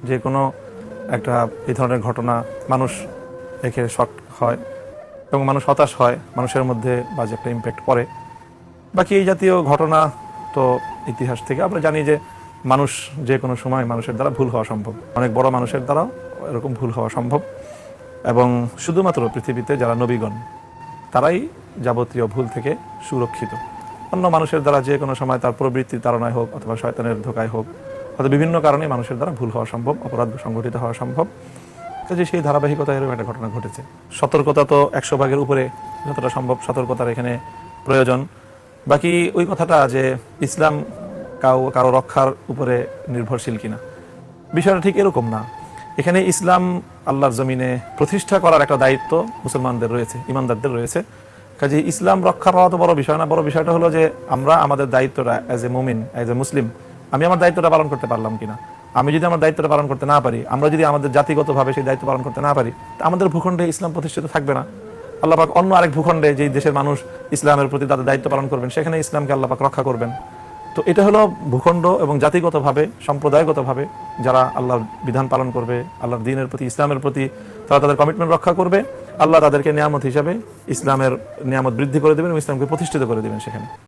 যে কোনো একটা এই ধরনের ঘটনা মানুষ দেখে শক হয় এবং মানুষ হতাশ হয়, মানুষের মধ্যে বাজে একটা ইম্প্যাক্ট পড়ে। বাকি এই জাতীয় ঘটনা তো ইতিহাস থেকে আমরা জানি যে মানুষ যে কোনো সময় মানুষের দ্বারা ভুল হওয়া সম্ভব, অনেক বড় মানুষের দ্বারাও এরকম ভুল হওয়া সম্ভব। এবং শুধুমাত্র পৃথিবীতে যারা নবীগণ তারাই যাবতীয় ভুল থেকে সুরক্ষিত। অন্য মানুষের দ্বারা যে কোনো সময় তার প্রবৃত্তির তাড়নায় হোক অথবা শয়তানের ধোকায় হোক অথবা বিভিন্ন কারণে মানুষের দ্বারা ভুল হওয়া সম্ভব, অপরাধ সংঘটিত হওয়া সম্ভব। কাজে সেই ধারাবাহিকতায় এরকম একটা ঘটনা ঘটেছে। সতর্কতা তো 100 ভাগের উপরে যতটা সম্ভব সতর্কতার এখানে প্রয়োজন। বাকি ওই কথাটা যে ইসলাম কারো রক্ষার উপরে নির্ভরশীল কিনা, বিষয়টা ঠিক এরকম না। এখানে ইসলাম আল্লাহর জমিনে প্রতিষ্ঠা করার একটা দায়িত্ব মুসলমানদের রয়েছে, ইমানদারদের রয়েছে। কাজে ইসলাম রক্ষা পাওয়া তো বড় বিষয় না, বড় বিষয়টা হলো যে আমরা আমাদের দায়িত্বটা অ্যাজ এ মুমিন, অ্যাজ এ মুসলিম, আমি আমার দায়িত্বটা পালন করতে পারলাম কিনা। আমি যদি আমার দায়িত্বটা পালন করতে না পারি, আমরা যদি আমাদের জাতিগতভাবে সেই দায়িত্ব পালন করতে না পারি, আমাদের ভূখণ্ডে ইসলাম প্রতিষ্ঠিত থাকবে না। আল্লাহ পাক অন্য আরেক ভূখণ্ডে যেই দেশের মানুষ ইসলামের প্রতি তাদের দায়িত্ব পালন করবেন, সেখানে ইসলামকে আল্লাহ পাক রক্ষা করবেন। তো এটা হলো ভূখণ্ড এবং জাতিগতভাবে, সম্প্রদায়গতভাবে যারা আল্লাহর বিধান পালন করবে, আল্লাহর দ্বীনের প্রতি, ইসলামের প্রতি তারা তাদের কমিটমেন্ট রক্ষা করবে, আল্লাহ তাদেরকে নিয়ামত হিসাবে ইসলামের নিয়ামত বৃদ্ধি করে দেবেন এবং ইসলামকে প্রতিষ্ঠিত করে দেবেন সেখানে।